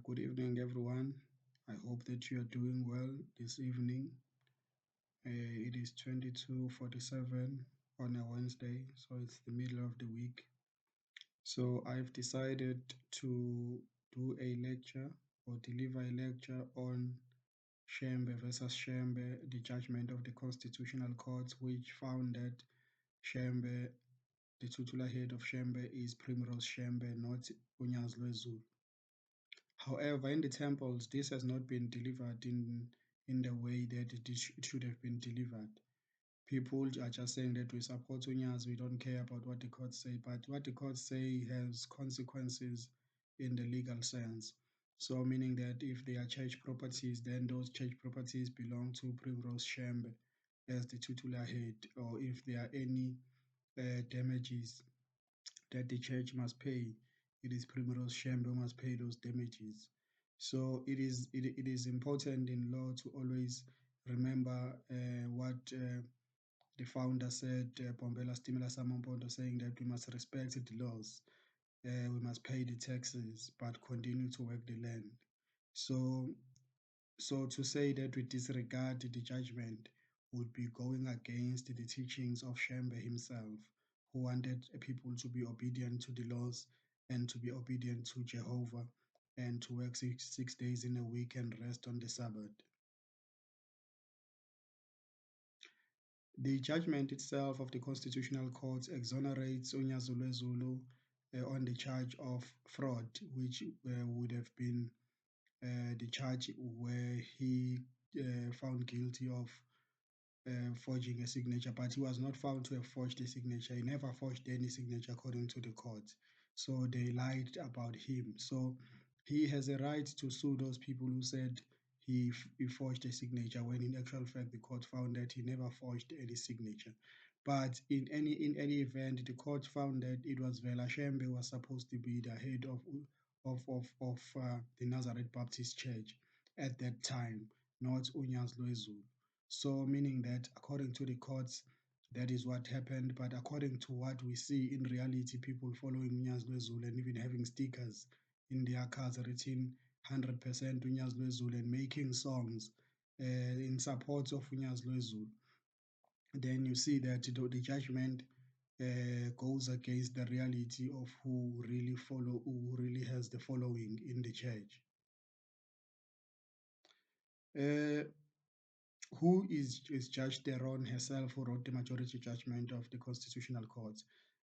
Good evening, everyone. I hope that you are doing well this evening. It is 22:47 on a Wednesday, so it's the middle of the week. So I've decided to do a lecture or deliver a lecture on Shembe versus Shembe, the judgment of the Constitutional Court, which found that Shembe, the titular head of Shembe, is Primrose Shembe, not Unyazwe Zulu. However, in the temples, this has not been delivered in the way that it should have been delivered. People are just saying that we support Unyas, we don't care about what the courts say, but what the courts say has consequences in the legal sense. So, meaning that if they are church properties, then those church properties belong to Primrose Shembe as the titular head, or if there are any damages that the church must pay, it is Primrose Shembe who must pay those damages. So it is important in law to always remember what the founder said, Bombela Stimula Samampondo, saying that we must respect the laws, we must pay the taxes, but continue to work the land. So, so to say that we disregard the judgment would be going against the teachings of Shembe himself, who wanted people to be obedient to the laws and to be obedient to Jehovah and to work six days in a week and rest on the Sabbath. The judgment itself of the Constitutional Court exonerates Unyazulwe Zulu on the charge of fraud, which would have been the charge where he found guilty of forging a signature, but he was not found to have forged a signature. He never forged any signature according to the court. So they lied about him. So he has a right to sue those people who said he forged a signature when in actual fact the court found that he never forged any signature. But in any event, the court found that it was Vela Shembe who was supposed to be the head of the Nazareth Baptist Church at that time, not Unyas Zulu. So, meaning that according to the courts, that is what happened. But according to what we see in reality, people following Unyazwe Zulu and even having stickers in their cars written 100% Unyazwe Zulu and making songs in support of Unyazwe Zulu, then you see that the judgment goes against the reality of who really has the following in the church. Who is Judge Theron herself, who wrote the majority judgment of the Constitutional Court.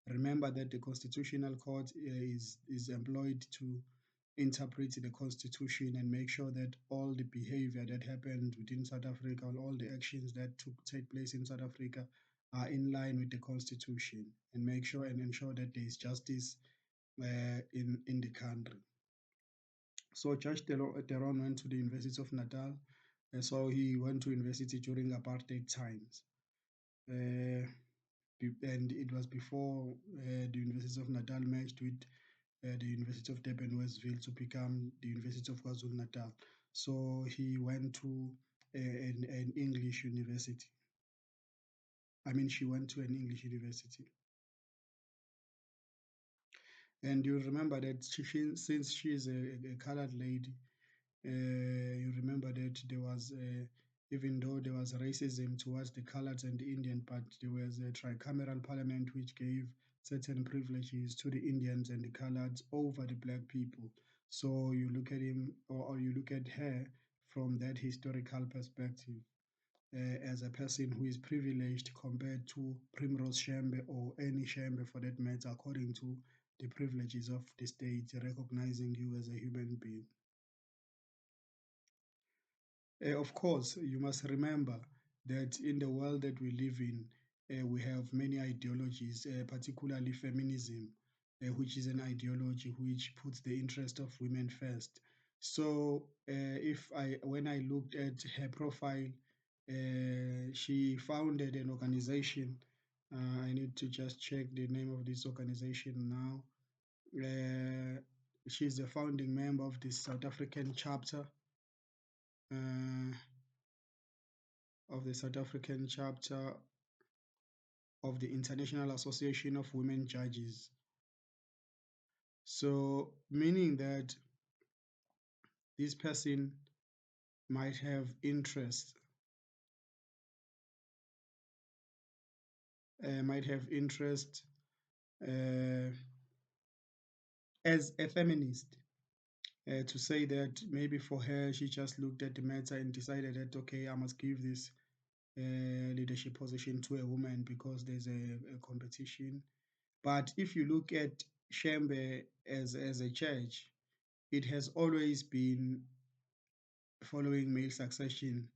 Remember that the Constitutional Court is employed to interpret the Constitution and make sure that all the behavior that happened within South Africa, all the actions that take place in South Africa are in line with the Constitution, and make sure and ensure that there is justice in the country. So Judge Theron went to the University of Natal. So he went to university during apartheid times. And it was before the University of Natal merged with the University of Durban Westville to become the University of KwaZulu Natal. So he went to an English university. I mean, she went to an English university. And you remember that since she is a colored lady, you remember that there was, even though there was racism towards the coloureds and the Indian, but there was a tricameral parliament which gave certain privileges to the Indians and the coloureds over the black people. So you look at him, or you look at her from that historical perspective, as a person who is privileged compared to Primrose Shembe or any Shembe for that matter, according to the privileges of the state recognizing you as a human being. Of course, you must remember that in the world that we live in, we have many ideologies, particularly feminism, which is an ideology which puts the interest of women first. So, when I looked at her profile, she founded an organization. I need to just check the name of this organization now. She's a founding member of the South African chapter. Uh, of the South African chapter of the International Association of Women Judges. So, meaning that this person might have interest, might have interest uh, as a feminist. To say that maybe for her, she just looked at the matter and decided that, okay, I must give this leadership position to a woman because there's a competition. But if you look at Shembe as a church, it has always been following male succession.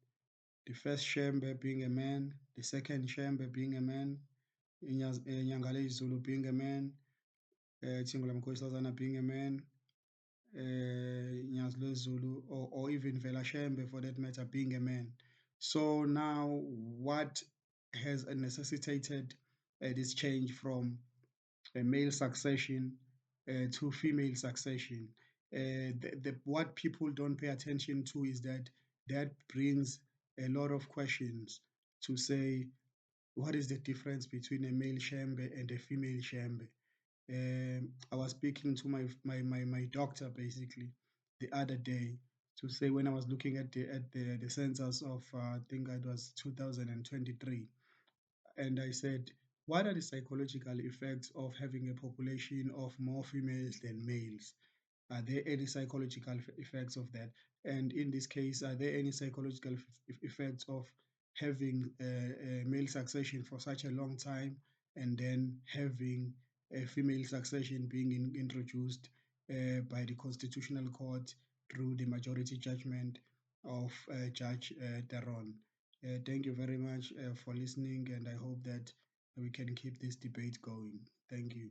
The first Shembe being a man, the second Shembe being a man, Nyangale Zulu being a man, Tingula Mkhosi being a man, Nyazlo Zulu, or even Vela Shembe for that matter, being a man. So now, what has necessitated this change from a male succession to female succession? What people don't pay attention to is that that brings a lot of questions to say, what is the difference between a male Shembe and a female Shembe? I was speaking to my doctor basically the other day to say when I was looking at the census of I think it was 2023, and I said, what are the psychological effects of having a population of more females than males? Are there any psychological effects of that? And in this case, are there any psychological effects of having a male succession for such a long time and then having a female succession being introduced by the Constitutional Court through the majority judgment of Judge Daron? Thank you very much for listening, and I hope that we can keep this debate going. Thank you.